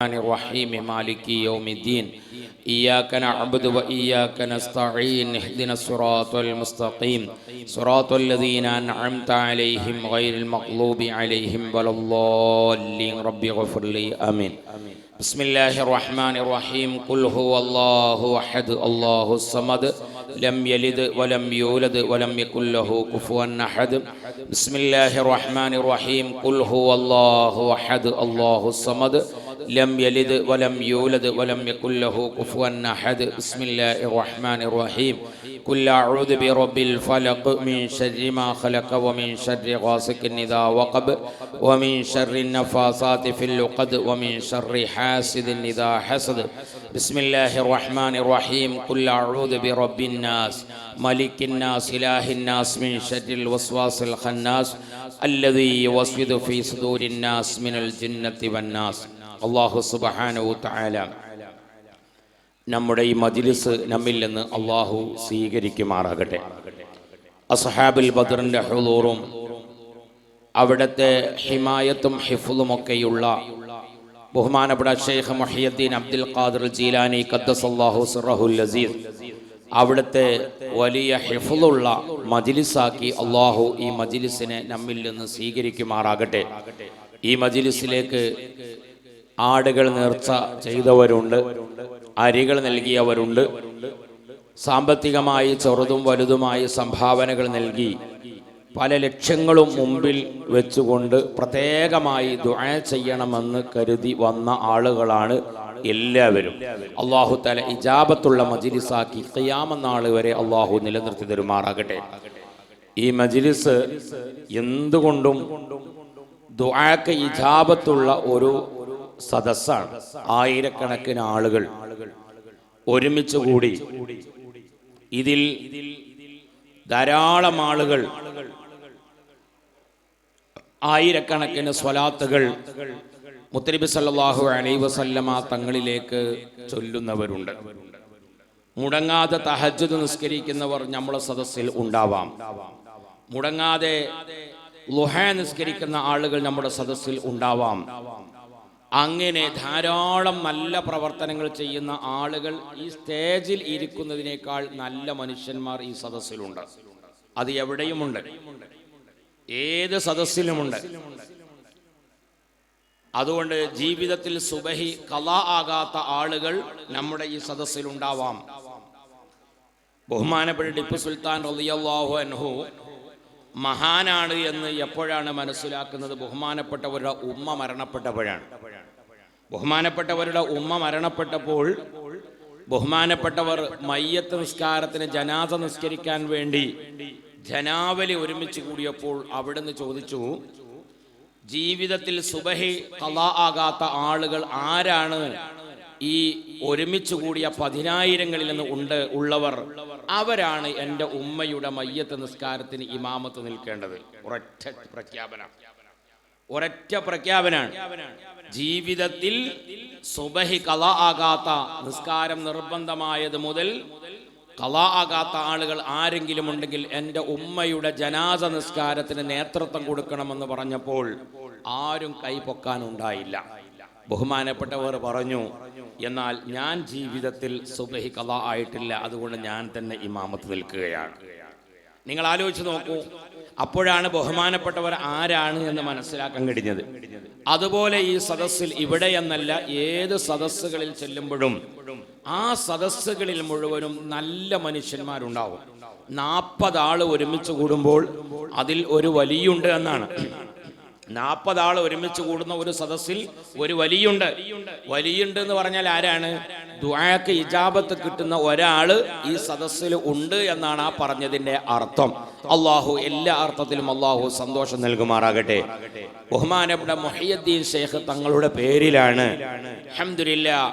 الرحيم مالك يوم الدين إياك نعبد وإياك نستعين اهدنا الصراط المستقيم صراط الذين أنعمت عليهم غير المغضوب عليهم ولا الضالين رب اغفر لي آمين بسم الله الرحمن الرحيم قل هو الله أحد الله الصمد لم يلد ولم يولد ولم يكن له كفوا أحد بسم الله الرحمن الرحيم قل هو الله أحد الله الصمد لم يلد ولم يولد ولم يكن له كفوا أحد بسم الله الرحمن الرحيم قل أعوذ برب الفلق من شر ما خلق ومن شر غاسق إذا وقب ومن شر النفاثات في العقد ومن شر حاسد إذا حسد بسم الله الرحمن الرحيم قل أعوذ برب الناس ملك الناس إله الناس من شر الوسواس الخناس الذي يوسوس في صدور الناس من الجنة والناس അല്ലാഹു സുബ്ഹാനഹു തആല നമ്മുടെ ഈ മജ്ലിസ് നമ്മിൽ നിന്ന് അല്ലാഹു സ്വീകരിക്കുമാറാകട്ടെ. അസ്ഹാബുൽ ബദറിന്റെ ഹുളൂറും അവിടുത്തെ ഹിമായത്തും ഹിഫ്ളുമൊക്കെയുള്ള ബഹുമാനപ്പെട്ട ശൈഖ് മുഹിയുദ്ദീൻ അബ്ദുൽ ഖാദിർ ജീലാനി ഖദ്ദസല്ലാഹു സിർറഹുൽ അസീസ് അവിടുത്തെ വലിയ ഹിഫ്ളുള്ള മജ്ലിസാക്കി അല്ലാഹു ഈ മജ്ലിസിനെ നമ്മിൽ നിന്ന് സ്വീകരിക്കുമാറാകട്ടെ. ഈ മജ്ലിസിലേക്ക് ആടുകൾ നേർച്ച ചെയ്തവരുണ്ട്, അരികൾ നൽകിയവരുണ്ട്, സാമ്പത്തികമായി ചെറുതും വലുതുമായി സംഭാവനകൾ നൽകി പല ലക്ഷ്യങ്ങളും മുമ്പിൽ വെച്ചുകൊണ്ട് പ്രത്യേകമായി ദുആ ചെയ്യണമെന്ന് കരുതി വന്ന ആളുകളാണ് എല്ലാവരും. അല്ലാഹു തആല ഇജാബത്തുള്ള മജ്ലിസാക്കി ഖിയാമത്ത് നാൾ വരെ അല്ലാഹു നിലനിർത്തി തരുമാറാകട്ടെ. ഈ മജ്ലിസ് എന്തുകൊണ്ടും ദുആക്ക് ഇജാബത്തുള്ള ഒരു സദസ്സാണ്. ആയിരക്കണക്കിന് ആളുകൾ ഒരുമിച്ച് കൂടി ഇതിൽ ധാരാളം ആളുകൾ ആയിരക്കണക്കിന് സ്വലാത്തുകൾ മുത്തനബി സല്ലല്ലാഹു അലൈഹി വസല്ലമ തങ്ങളിലേക്ക് ചൊല്ലുന്നവരുണ്ട്. മുടങ്ങാതെ തഹജ്ജുദ് നിസ്കരിക്കുന്നവർ നമ്മുടെ സദസ്സിൽ ഉണ്ടാവാം. മുടങ്ങാതെ ളുഹ നിസ്കരിക്കുന്ന ആളുകൾ നമ്മുടെ സദസ്സിൽ ഉണ്ടാവാം. അങ്ങനെ ധാരാളം നല്ല പ്രവർത്തനങ്ങൾ ചെയ്യുന്ന ആളുകൾ ഈ സ്റ്റേജിൽ ഇരിക്കുന്നതിനേക്കാൾ നല്ല മനുഷ്യന്മാർ ഈ സദസ്സിലുണ്ട്. അത് എവിടെയുമുണ്ട്, ഏത് സദസ്സിലുമുണ്ട്. അതുകൊണ്ട് ജീവിതത്തിൽ സുബഹി ഖളാ ആകാത്ത ആളുകൾ നമ്മുടെ ഈ സദസ്സിലുണ്ടാവാം. ബഹുമാനപ്പെട്ട ടിപ്പു സുൽത്താൻ റളിയല്ലാഹു അൻഹു മഹാനാണ് എന്ന് എപ്പോഴാണ് മനസ്സിലാക്കുന്നത്? ബഹുമാനപ്പെട്ടവരുടെ ഉമ്മ മരണപ്പെട്ടപ്പോഴാണ്. ബഹുമാനപ്പെട്ടവരുടെ ഉമ്മ മരണപ്പെട്ടപ്പോൾ ബഹുമാനപ്പെട്ടവർ മയ്യത്ത് നിസ്കാരത്തിന് ജനാസ നിസ്കരിക്കാൻ വേണ്ടി ജനാവലി ഒരുമിച്ച് കൂടിയപ്പോൾ അവിടുന്ന് ചോദിച്ചു, ജീവിതത്തിൽ സുബഹി ഖളാ ആകാത്ത ആളുകൾ ആരാണ്? ഈ ഒരുമിച്ച് കൂടിയ 10,000-ങ്ങളിൽ നിന്ന് ഉള്ളവർ അവരാണ് എൻ്റെ ഉമ്മയുടെ മയ്യത്ത് നിസ്കാരത്തിന് ഇമാമത്ത് നിൽക്കേണ്ടത്. ഒരൊറ്റ പ്രഖ്യാപനാണ്. ജീവിതത്തിൽ സുബഹി ഖളാ ആകാത്ത, നിസ്കാരം നിർബന്ധമായത് മുതൽ ഖളാ ആകാത്ത ആളുകൾ ആരെങ്കിലും ഉണ്ടെങ്കിൽ എൻ്റെ ഉമ്മയുടെ ജനാസ നിസ്കാരത്തിന് നേതൃത്വം കൊടുക്കണമെന്ന് പറഞ്ഞപ്പോൾ ആരും കൈപൊക്കാനുണ്ടായില്ല. ബഹുമാനപ്പെട്ടവർ പറഞ്ഞു, എന്നാൽ ഞാൻ ജീവിതത്തിൽ സുബഹി ഖളാ ആയിട്ടില്ല, അതുകൊണ്ട് ഞാൻ തന്നെ ഇമാമത്ത് നിൽക്കുകയാണ്. നിങ്ങൾ ആലോചിച്ച് നോക്കൂ, അപ്പോഴാണ് ബഹുമാനപ്പെട്ടവർ ആരാണ് എന്ന് മനസ്സിലാക്കാൻ കഴിഞ്ഞത്. അതുപോലെ ഈ സദസ്സിൽ ഇവിടെ എന്നല്ല, ഏത് സദസ്സുകളിൽ ചെല്ലുമ്പോഴും ആ സദസ്സുകളിൽ മുഴുവനും നല്ല മനുഷ്യന്മാരുണ്ടാവും. 40 ആള് ഒരുമിച്ച് കൂടുമ്പോൾ അതിൽ ഒരു വലിയുണ്ട് എന്നാണ്. 40 ആള് ഒരുമിച്ച് കൂടുന്ന ഒരു സദസ്സിൽ ഒരു വലിയുണ്ട്. വലിയുണ്ട് എന്ന് പറഞ്ഞാൽ ആരാണ്? ദുആക്ക് ഇജാബത്ത് കിട്ടുന്ന ഒരാള് ഈ സദസ്സിൽ ഉണ്ട് എന്നാണ് ആ പറഞ്ഞതിന്റെ അർത്ഥം. അല്ലാഹു എല്ലാ അർത്ഥത്തിലും അല്ലാഹു സന്തോഷം നൽകുമാറാകട്ടെ. ബഹുമാനപ്പെട്ട മുഹിയുദ്ദീൻ ശൈഖ് തങ്ങളുടെ പേരിലാണ് അൽഹംദുലില്ലാഹ്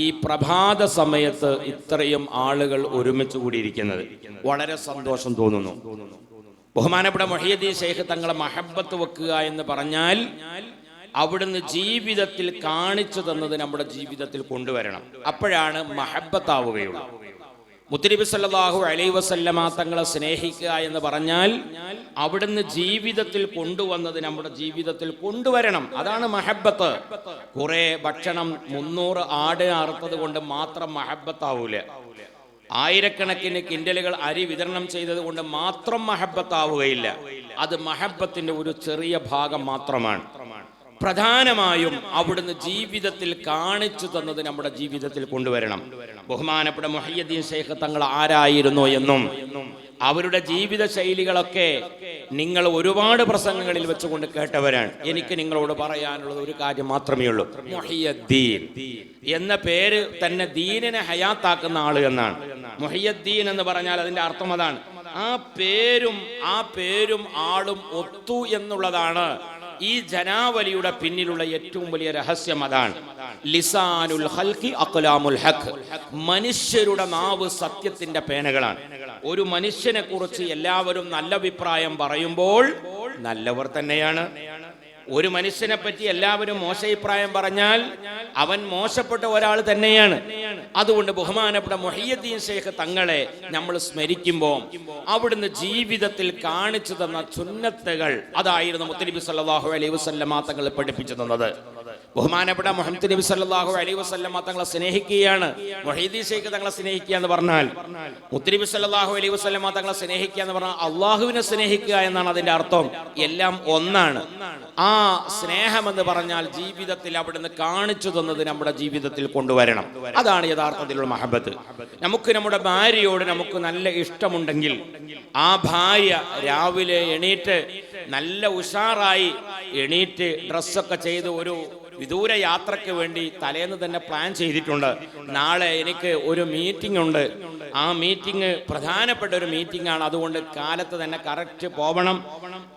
ഈ പ്രഭാത സമയത്ത് ഇത്രയും ആളുകൾ ഒരുമിച്ച് കൂടിയിരിക്കുന്നത്. വളരെ സന്തോഷം തോന്നുന്നു. ബഹുമാനപ്പെട്ട മുഹിയുദ്ദീൻ ശൈഖ് തങ്ങളെ മഹബ്ബത്ത് വെക്കുക എന്ന് പറഞ്ഞാൽ അവിടുന്ന് ജീവിതത്തിൽ കാണിച്ചു തന്നത് നമ്മുടെ ജീവിതത്തിൽ കൊണ്ടുവരണം. അപ്പോഴാണ് മഹബ്ബത്താവുകയുള്ളൂ. മുത്തുനബി സല്ലല്ലാഹു അലൈഹി വസല്ലമ തങ്ങളെ സ്നേഹിക്കുക എന്ന് പറഞ്ഞാൽ അവിടുന്ന് ജീവിതത്തിൽ കൊണ്ടുവന്നത് നമ്മുടെ ജീവിതത്തിൽ കൊണ്ടുവരണം. അതാണ് മഹബത്ത്. കുറെ ഭക്ഷണം 300 ആട് അറുത്തത് കൊണ്ട് മാത്രം മഹബത്താവൂല. ആയിരക്കണക്കിന് കിൻഡലുകൾ അരി വിതരണം ചെയ്തത് കൊണ്ട് മാത്രം മഹബത്താവുകയില്ല. അത് മഹബത്തിന്റെ ഒരു ചെറിയ ഭാഗം മാത്രമാണ്. പ്രധാനമായും അവിടുന്ന് ജീവിതത്തിൽ കാണിച്ചു തന്നത് നമ്മുടെ ജീവിതത്തിൽ കൊണ്ടുവരണം. ബഹുമാനപ്പെട്ട മുഹയ്യദ്ദീൻ ശൈഖ് തങ്ങൾ ആരായിരുന്നു എന്നും അവരുടെ ജീവിത ശൈലികളൊക്കെ നിങ്ങൾ ഒരുപാട് പ്രസംഗങ്ങളിൽ വെച്ചുകൊണ്ട് കേട്ടവരാണ്. എനിക്ക് നിങ്ങളോട് പറയാനുള്ളത് ഒരു കാര്യം മാത്രമേ ഉള്ളൂ. മുഹയ്യദ്ദീൻ എന്ന പേര് തന്നെ ദീനിനെ ഹയാത്താക്കുന്ന ആള് എന്നാണ്. മുഹയ്യദ്ദീൻ എന്ന് പറഞ്ഞാൽ അതിന്റെ അർത്ഥം അതാണ്. ആ പേരും ആളും ഒത്തു എന്നുള്ളതാണ് ഈ ജനാവലിയുടെ പിന്നിലുള്ള ഏറ്റവും വലിയ രഹസ്യം. അതാണ് ലിസാനുൽ ഖൽഖി അഖ്ലാമുൽ ഹഖ്. മനുഷ്യരുടെ നാവ് സത്യത്തിന്റെ പേനകളാണ്. ഒരു മനുഷ്യനെ കുറിച്ച് എല്ലാവരും നല്ല അഭിപ്രായം പറയുമ്പോൾ നല്ലവർ തന്നെയാണ്. ഒരു മനുഷ്യനെ പറ്റി എല്ലാവരും മോശഭിപ്രായം പറഞ്ഞാൽ അവൻ മോശപ്പെട്ട ഒരാൾ തന്നെയാണ്. അതുകൊണ്ട് ബഹുമാനപ്പെട്ട മുഹയ്യദ്ദീൻ ശൈഖ് തങ്ങളെ നമ്മൾ സ്മരിക്കുമ്പോൾ അവിടുന്ന് ജീവിതത്തിൽ കാണിച്ചു തന്ന സുന്നത്തുകൾ അതായിരുന്നു മുത്തുനബി സല്ലല്ലാഹു അലൈഹി വസല്ലമ തങ്ങൾ പഠിപ്പിച്ചു തന്നത്. ബഹുമാനപ്പെട്ട മുഹമ്മദ് നബി സല്ലല്ലാഹു അലൈഹി വസല്ലമ തങ്ങളെ സ്നേഹിക്കുകയാണ്. മുഹയ്യദ്ദീൻ ശൈഖ് തങ്ങളെ സ്നേഹിക്കുക എന്ന് പറഞ്ഞാൽ, മുത്തുനബി സല്ലല്ലാഹു അലൈഹി വസല്ലമ തങ്ങളെ സ്നേഹിക്കുക എന്ന് പറഞ്ഞാൽ അള്ളാഹുവിനെ സ്നേഹിക്കുക എന്നാണ് അതിന്റെ അർത്ഥം. എല്ലാം ഒന്നാണ്. ആ സ്നേഹം എന്ന് പറഞ്ഞാൽ ജീവിതത്തിൽ അവിടുന്ന് കാണിച്ചു തന്നത് നമ്മുടെ ജീവിതത്തിൽ കൊണ്ടുവരണം. അതാണ് യഥാർത്ഥത്തിലുള്ള മഹബത്ത്. നമുക്ക് നമ്മുടെ ഭാര്യയോട് നമുക്ക് നല്ല ഇഷ്ടമുണ്ടെങ്കിൽ ആ ഭാര്യ രാവിലെ എണീറ്റ് നല്ല ഉഷാറായി എണീറ്റ് ഡ്രസ്സൊക്കെ ചെയ്ത് ഒരു വിദൂര യാത്രയ്ക്ക് വേണ്ടി തലേന്ന് തന്നെ പ്ലാൻ ചെയ്തിട്ടുണ്ട്. നാളെ എനിക്ക് ഒരു മീറ്റിംഗ് ഉണ്ട്. ആ മീറ്റിംഗ് പ്രധാനപ്പെട്ട ഒരു മീറ്റിംഗ് ആണ്. അതുകൊണ്ട് കാലത്ത് തന്നെ കറക്റ്റ് പോവണം.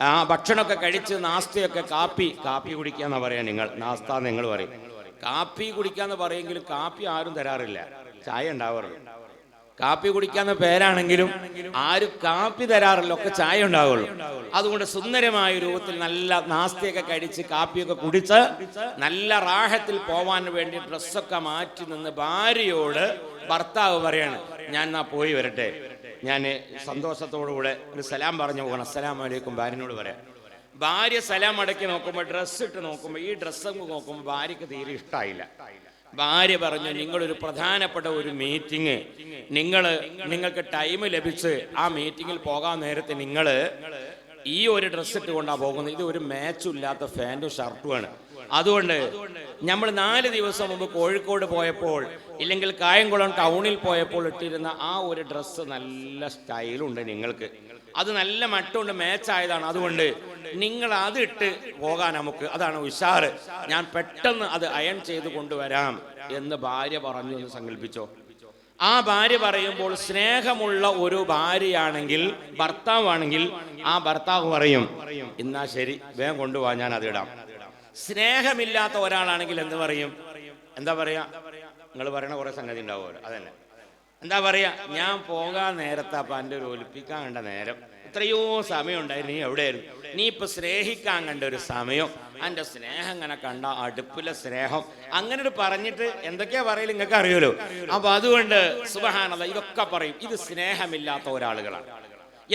ആ ഭക്ഷണമൊക്കെ കഴിച്ച് നാസ്തയൊക്കെ കാപ്പി കുടിക്കാന്ന് പറയാം. നിങ്ങൾ നാസ്ത നിങ്ങൾ പറയും. കാപ്പി കുടിക്കാന്ന് പറയുമെങ്കിലും കാപ്പി ആരും തരാറില്ല. ചായ ഉണ്ടാവാറുള്ളൂ. കാപ്പി കുടിക്കാന്ന പേരാണെങ്കിലും ആരും കാപ്പി തരാറില്ല. ഒക്കെ ചായ ഉണ്ടാവുള്ളൂ. അതുകൊണ്ട് സുന്ദരമായ രൂപത്തിൽ നല്ല നാസ്തിയൊക്കെ കഴിച്ച് കാപ്പിയൊക്കെ കുടിച്ച് നല്ല റാഹത്തിൽ പോവാൻ വേണ്ടി ഡ്രസ്സൊക്കെ മാറ്റി നിന്ന് ഭാര്യയോട് ഭർത്താവ് പറയാണ്, ഞാൻ എന്നാ പോയി വരട്ടെ, ഞാൻ സന്തോഷത്തോടുകൂടെ ഒരു സലാം പറഞ്ഞു പോകണം. അസ്സലാമു അലൈക്കും ഭാര്യനോട് പറയാം. ഭാര്യ സലാം അടക്കി നോക്കുമ്പോൾ ഡ്രസ്സ് ഇട്ട് നോക്കുമ്പോൾ ഈ ഡ്രസ്സ് നോക്കുമ്പോൾ ഭാര്യക്ക് തീരെ ഇഷ്ടമായില്ല. ഭാര്യ പറഞ്ഞു, നിങ്ങളൊരു പ്രധാനപ്പെട്ട ഒരു മീറ്റിംഗ് നിങ്ങൾക്ക് ടൈം ലഭിച്ച് ആ മീറ്റിങ്ങിൽ പോകാൻ നേരത്തെ നിങ്ങൾ ഈ ഒരു ഡ്രസ്സ് ഇട്ടുകൊണ്ടാണ് പോകുന്നത്. ഇത് ഒരു മാച്ചും ഇല്ലാത്ത പാന്റും ഷർട്ടുമാണ്. അതുകൊണ്ട് നമ്മൾ 4 ദിവസം മുമ്പ് കോഴിക്കോട് പോയപ്പോൾ ഇല്ലെങ്കിൽ കായംകുളം ടൗണിൽ പോയപ്പോൾ ഇട്ടിരുന്ന ആ ഒരു ഡ്രസ്സ് നല്ല സ്റ്റൈലുണ്ട്, നിങ്ങൾക്ക് അത് നല്ല മട്ടമുണ്ട്, മാച്ചായതാണ്. അതുകൊണ്ട് നിങ്ങൾ അതിട്ട് പോകാൻ നമുക്ക് അതാണ് ഉഷാറ്. ഞാൻ പെട്ടെന്ന് അത് അയൺ ചെയ്ത് കൊണ്ടുവരാം എന്ന് ഭാര്യ പറഞ്ഞു എന്ന് സങ്കല്പിച്ചോ. ആ ഭാര്യ പറയുമ്പോൾ സ്നേഹമുള്ള ഒരു ഭാര്യയാണെങ്കിൽ ഭർത്താവാണെങ്കിൽ ആ ഭർത്താവ് പറയും, എന്നാ ശരി വേഗം കൊണ്ടുപോകാൻ ഞാൻ അതിടാം. സ്നേഹമില്ലാത്ത ഒരാളാണെങ്കിൽ എന്ത് പറയും? എന്താ പറയാ? നിങ്ങൾ പറയണ കുറെ സംഗതി ഉണ്ടാവുമല്ലോ. അതന്നെ എന്താ പറയാ, ഞാൻ പോകാൻ നേരത്തെ അപ്പൊ എൻ്റെ ഒരു ഒലിപ്പിക്കാൻ കണ്ട നേരം എത്രയോ സമയം ഉണ്ടായിരുന്നു, നീ എവിടെയായിരുന്നു? നീ ഇപ്പൊ സ്നേഹിക്കാൻ കണ്ട ഒരു സമയം, എൻ്റെ സ്നേഹം ഇങ്ങനെ കണ്ട അടുപ്പിലെ സ്നേഹം അങ്ങനെ ഒരു പറഞ്ഞിട്ട് എന്തൊക്കെയാ പറയല് നിങ്ങൾക്ക് അറിയുമല്ലോ. അപ്പൊ അതുകൊണ്ട് സുബ്ഹാനല്ലാഹ് ഇതൊക്കെ പറയും. ഇത് സ്നേഹമില്ലാത്ത ഒരാളുകളാണ്.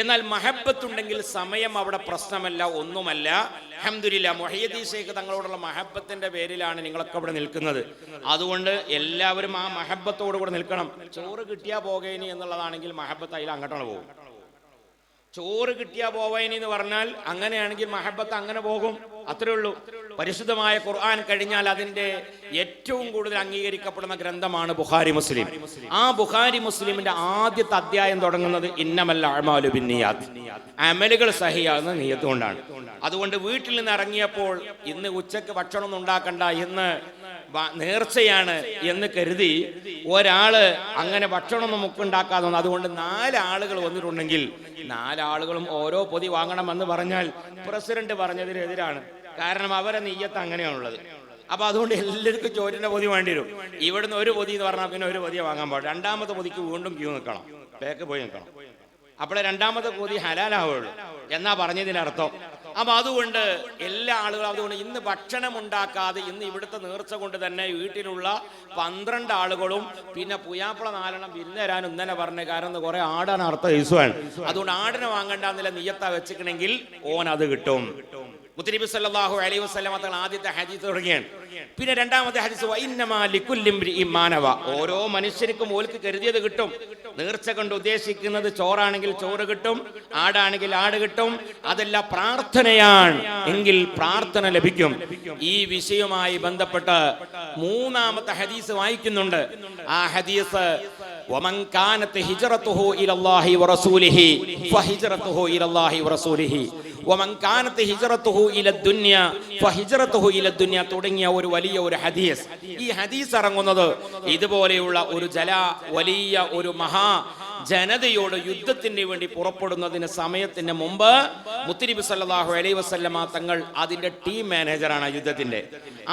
എന്നാൽ മഹബത്തുണ്ടെങ്കിൽ സമയം അവിടെ പ്രശ്നമല്ല, ഒന്നുമല്ല. അൽഹംദുലില്ലാഹ് മുഹയ്യദ്ദീൻ ശൈഖ് തങ്ങളോടുള്ള മഹബത്തിന്റെ പേരിലാണ് നിങ്ങളൊക്കെ ഇവിടെ നിൽക്കുന്നത്. അതുകൊണ്ട് എല്ലാവരും ആ മഹബത്തോടു കൂടെ നിൽക്കണം. ചോറ് കിട്ടിയാ പോകേനി എന്നുള്ളതാണെങ്കിൽ മഹബത്ത് അതിൽ അങ്ങോട്ടാണ് പോകും. ചോറ് കിട്ടിയാ പോവേനി എന്ന് പറഞ്ഞാൽ അങ്ങനെയാണെങ്കിൽ മഹബത്ത് അങ്ങനെ പോകും. അത്രേ ഉള്ളൂ. പരിശുദ്ധമായ ഖുർആൻ കഴിഞ്ഞാൽ അതിന്റെ ഏറ്റവും കൂടുതൽ അംഗീകരിക്കപ്പെടുന്ന ഗ്രന്ഥമാണ് ബുഖാരി മുസ്ലിം. ആ ബുഖാരി മുസ്ലിമിന്റെ ആദ്യത്തെ അധ്യായം തുടങ്ങുന്നത് ഇന്നമൽ അഅ്മാലു ബിന്നിയാത്ത്, അമലുകൾ സഹിയാകുന്ന നിയ്യത്ത് കൊണ്ടാണ്. അതുകൊണ്ട് വീട്ടിൽ നിന്ന് ഇറങ്ങിയപ്പോൾ ഇന്ന് ഉച്ചക്ക് ഭക്ഷണം ഉണ്ടാക്കണ്ട, ഇന്ന് നേർച്ചയാണ് എന്ന് കരുതി ഒരാള് അങ്ങനെ ഭക്ഷണം നമുക്ക് ഉണ്ടാക്കാതെ വന്നു. അതുകൊണ്ട് 4 ആളുകൾ വന്നിട്ടുണ്ടെങ്കിൽ 4 ആളുകളും ഓരോ പൊതി വാങ്ങണമെന്ന് പറഞ്ഞാൽ പ്രസിഡന്റ് പറഞ്ഞതിനെതിരാണ്. കാരണം അവരെ നെയ്യത്ത് അങ്ങനെയാണുള്ളത്. അപ്പൊ അതുകൊണ്ട് എല്ലാവർക്കും ചോറ്റിന്റെ പൊതി വേണ്ടി വരും. ഇവിടുന്ന് ഒരു പൊതി എന്ന് പറഞ്ഞാൽ പിന്നെ ഒരു പൊതിയെ വാങ്ങാൻ പാടില്ല. 2ാമത്തെ പൊതിക്ക് വീണ്ടും ക്യൂ നിൽക്കണം, ബാക്ക് പോയി നിൽക്കണം. അപ്പോഴേ 2ാമത്തെ പൊതി ഹലാലാവുള്ളൂ എന്നാ പറഞ്ഞതിനർത്ഥം. അപ്പൊ അതുകൊണ്ട് എല്ലാ ആളുകളും അതുകൊണ്ട് ഇന്ന് ഭക്ഷണം ഉണ്ടാക്കാതെ ഇന്ന് ഇവിടുത്തെ നേർച്ച കൊണ്ട് തന്നെ വീട്ടിലുള്ള 12 ആളുകളും പിന്നെ പുയാപ്പള 4 പിന്നെ വരാൻ ഇന്നലെ പറഞ്ഞ കാരണം കുറെ ആടാണ് അർത്ഥ ദിവസമാണ്. അതുകൊണ്ട് ആടിനെ വാങ്ങണ്ടെന്നില്ല നിയ്യത്ത വെച്ചിട്ടുണ്ടെങ്കിൽ ഓൻ അത് കിട്ടും. മുത്തനബി സല്ലല്ലാഹു അലൈഹി വസല്ലം തങ്ങൾ ആദ്യത്തെ ഹദീസ് തുടങ്ങിയാണ്. പിന്നെ രണ്ടാമത്തെ ഹദീസ് വഇന്നമാ ലികുല്ലി ഇംരിഇൻ മാ നവ, ഓരോ മനുഷ്യർക്കും ഓൽക്ക് കരുതിയത് കിട്ടും. നേർച്ച കൊണ്ട് ഉദ്ദേശിക്കുന്നത് ചോറാണെങ്കിൽ ചോറ് കിട്ടും, ആടാണെങ്കിൽ ആട് കിട്ടും. അതല്ല പ്രാർത്ഥനയാണ് എങ്കിൽ പ്രാർത്ഥന ലഭിക്കും. ഈ വിഷയവുമായി ബന്ധപ്പെട്ട് മൂന്നാമത്തെ ഹദീസ് വായിക്കുന്നുണ്ട്. ആ ഹദീസ് വമൻ കാനത് ഹിജ്റതുഹു ഇലല്ലാഹി വറസൂലിഹി ഫഹിജ്റതുഹു ഇലല്ലാഹി വറസൂലിഹി വമൻ കാനത് ഹിജ്റതുഹു ഇലദ്ദുനിയ ഫഹിജ്റതുഹു ഇലദ്ദുനിയ തുടങ്ങിയ ഒരു വലിയ ഒരു ഹദീസ്. ഈ ഹദീസ് ഇറങ്ങുന്നത് ഇതുപോലെയുള്ള ഒരു വലിയ ഒരു മഹാ ജനതയോട് യുദ്ധത്തിന് വേണ്ടി പുറപ്പെടുന്നതിന് സമയത്തിന് മുമ്പ് മുത്തനബി സല്ലല്ലാഹു അലൈഹി വസല്ലമ തങ്ങൾ അതിന്റെ ടീം മാനേജറാണ് യുദ്ധത്തിന്റെ.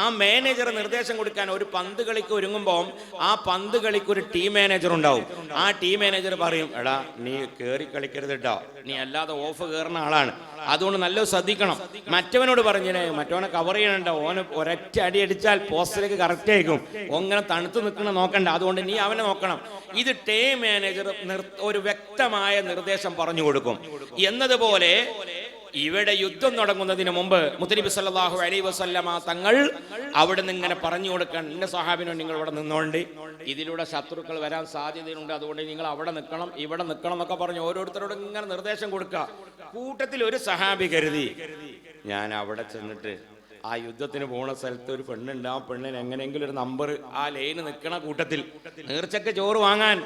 ആ മാനേജർ നിർദ്ദേശം കൊടുക്കാൻ ഒരു പന്ത് കളിക്ക് ഒരുങ്ങുമ്പോൾ ആ പന്ത് കളിക്ക് ഒരു ടീം മാനേജർ ഉണ്ടാവും. ആ ടീം മാനേജർ പറയും, എടാ നീ കേറി കളിക്കരുത് കേട്ടോ, നീ അല്ലാതെ ഓഫ് കയറുന്ന ആളാണ്, അതുകൊണ്ട് നല്ല ശ്രദ്ധിക്കണം. മറ്റവനോട് പറഞ്ഞേ മറ്റവനെ കവർ ചെയ്യണുണ്ടോ, ഓന് ഒരൊറ്റ അടി അടിച്ചാൽ പോസ്റ്റിലേക്ക് കറക്റ്റ് ആയിരിക്കും, ഓങ്ങനെ തണുത്ത് നിൽക്കണം നോക്കണ്ട, അതുകൊണ്ട് നീ അവനെ നോക്കണം. ഇത് ടീം മാനേജർ ഒരു വ്യക്തമായ നിർദ്ദേശം പറഞ്ഞു കൊടുക്കും. എന്നതുപോലെ ഇവിടെ യുദ്ധം തുടങ്ങുന്നതിന് മുമ്പ് മുത്തനബി സല്ലല്ലാഹു അലൈഹി വസല്ലമ തങ്ങൾ അവിടെ നിന്ന് ഇങ്ങനെ പറഞ്ഞു കൊടുക്കാൻ, എന്റെ സഹാബിനോ നിങ്ങൾ ഇവിടെ നിന്നോണ്ട്, ഇതിലൂടെ ശത്രുക്കൾ വരാൻ സാധ്യതയുണ്ട്, അതുകൊണ്ട് നിങ്ങൾ അവിടെ നിൽക്കണം ഇവിടെ നിൽക്കണം എന്നൊക്കെ പറഞ്ഞ് ഓരോരുത്തരോടും ഇങ്ങനെ നിർദ്ദേശം കൊടുക്കുക. കൂട്ടത്തിൽ ഒരു സഹാബി കരുതി, ഞാൻ അവിടെ ചെന്നിട്ട് ആ യുദ്ധത്തിന് പോണ സ്ഥലത്ത് ഒരു പെണ്ണുണ്ട്, ആ പെണ്ണിന് എങ്ങനെയെങ്കിലും ഒരു നമ്പർ ആ ലൈന് നിൽക്കണ കൂട്ടത്തിൽ, നേർച്ചക്ക് ചോറ് വാങ്ങാൻ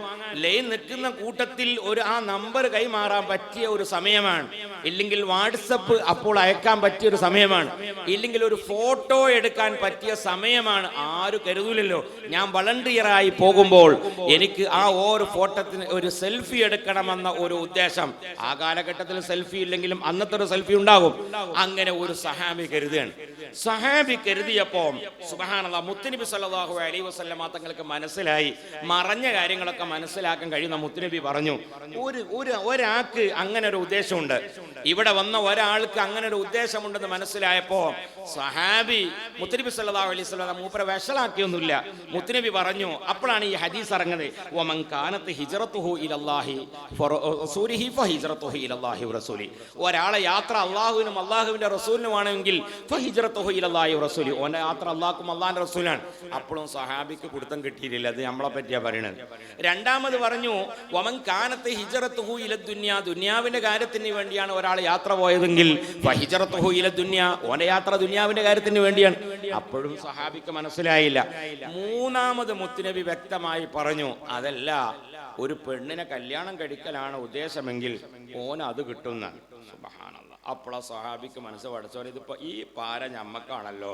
ലൈൻ നിൽക്കുന്ന കൂട്ടത്തിൽ ആ നമ്പർ കൈമാറാൻ പറ്റിയ ഒരു സമയമാണ്, ഇല്ലെങ്കിൽ വാട്സപ്പ് അപ്പോൾ അയക്കാൻ പറ്റിയ ഒരു സമയമാണ്, ഇല്ലെങ്കിൽ ഒരു ഫോട്ടോ എടുക്കാൻ പറ്റിയ സമയമാണ്. ആരും കരുതൂലല്ലോ ഞാൻ വളണ്ടിയറായി പോകുമ്പോൾ എനിക്ക് ആ ഓരോ ഫോട്ടോത്തിന് ഒരു സെൽഫി എടുക്കണമെന്ന ഒരു ഉദ്ദേശം. ആ കാലഘട്ടത്തിൽ സെൽഫി ഇല്ലെങ്കിലും അന്നത്തെ ഒരു സെൽഫി ഉണ്ടാകും. അങ്ങനെ ഒരു സഹാബി കരുതുകയാണ്. സഹാബി കരുതിയപ്പോ സുബ്ഹാനല്ലാഹ് മുത്തനബി സല്ലല്ലാഹു അലൈഹി വസല്ലമ തങ്ങൾക്ക് മനസ്സിലായി, മറഞ്ഞ കാര്യങ്ങളൊക്കെ മനസ്സിലാക്കാൻ കഴിയുന്ന മുത്തനബി പറഞ്ഞു, ഒരാൾക്ക് അങ്ങനെ ഒരു ഉദ്ദേശമുണ്ട്, ഇവിടെ വന്ന ഒരാൾക്ക് അങ്ങനെ ഒരു ഉദ്ദേശമുണ്ടെന്ന് മനസ്സിലായപ്പോ സഹാബി മുത്തനബി സല്ലല്ലാഹു അലൈഹി വസല്ലം മൂപ്പരെ വഷളാക്കിയൊന്നുമില്ല. മുത്തനബി പറഞ്ഞു, അപ്പോഴാണ് ഈ ഹദീസ് ഇറങ്ങുന്നത്, വമൻ കാനത് ഹിജ്റതുഹു ഇലല്ലാഹി വറസൂലിഹി ഫഹിജ്റതുഹു ഇലല്ലാഹി വറസൂലി. ഒരാളെ യാത്ര അല്ലാഹുവിനും അല്ലാഹുവിന്റെ റസൂലിനുമാണെങ്കിൽ ഫഹിജ്റതുഹു ഇലല്ലാഹി വറസൂലി, ഓന്റെ യാത്ര അല്ലാഹുക്കും അല്ലാഹുവിന്റെ റസൂലാണ്. അപ്പോഴും സഹാബിക്ക് പിടുത്തം കിട്ടിയില്ല, അത് നമ്മളെ പറ്റിയാ പറയണത്. രണ്ടാമത് പറഞ്ഞു, വമൻ കാനത് ഹിജ്റതുഹു ഇലദ്ദുനിയ, ദുനിയാവിന്റെ കാര്യത്തിന് വേണ്ടിയാണ് ഒരാൾ യാത്ര പോയതെങ്കിൽ ഫഹിജ്റതുഹു ഇലദ്ദുനിയ, ഓന്റെ യാത്ര ദുനിയാവിന്റെ കാര്യത്തിന് വേണ്ടിയാണ്. അപ്പോഴും സഹാബിക്ക് മനസ്സിലായില്ല. മൂന്നാമത് മുത്തുനബി വ്യക്തമായി പറഞ്ഞു, അതല്ല, ഒരു പെണ്ണിനെ കല്യാണം കഴിക്കലാണ് ഉദ്ദേശമെങ്കിൽ ഓൻ അത് കിട്ടുന്ന. സുബ്ഹാനല്ലാഹ്. അപ്പോഴാ സഹാബിക്ക് മനസ്സ് പഠിച്ചോൻ, ഇതിപ്പോ ഈ പാര ഞമ്മക്കാണല്ലോ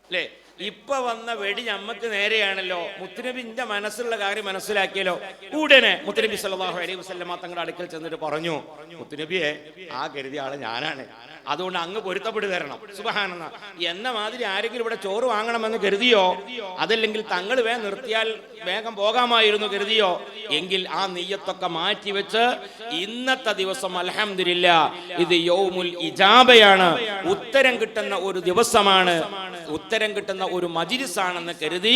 അല്ലേ, ഇപ്പൊ വന്ന വെടി ഞമ്മക്ക് നേരെയാണല്ലോ. മുത്തുനബിന്റെ മനസ്സിലുള്ള കാര്യം മനസ്സിലാക്കിയല്ലോ. ഉടനെ മുത്തുനബി സല്ലല്ലാഹു അലൈഹി വസല്ലമ തങ്ങളുടെ അടുക്കൽ ചെന്നിട്ട് പറഞ്ഞു, മുത്തുനബിയെ ആ കരുതിയ ആള് ഞാനാണ്, അതുകൊണ്ട് അങ്ങ് പൊരുത്തപ്പെട്ട് തരണം. സുബ്ഹാനല്ലാഹ്. എന്ന മാതിരി ആരെങ്കിലും ഇവിടെ ചോറ് വാങ്ങണമെന്ന് കരുതിയോ, അതല്ലെങ്കിൽ തങ്ങൾ നിർത്തിയാൽ വേഗം പോകാമായിരുന്നു കരുതിയോ, എങ്കിൽ ആ നിയ്യത്തൊക്കെ മാറ്റിവെച്ച് ഇന്നത്തെ ദിവസം അൽഹംദുലില്ലാഹ് ഇത് യൗമുൽ ഇജാബയാണ്, ഉത്തരം കിട്ടുന്ന ഒരു ദിവസമാണ്, ഉത്തരം കിട്ടുന്ന ഒരു മജ്‌ലിസാണെന്ന് കരുതി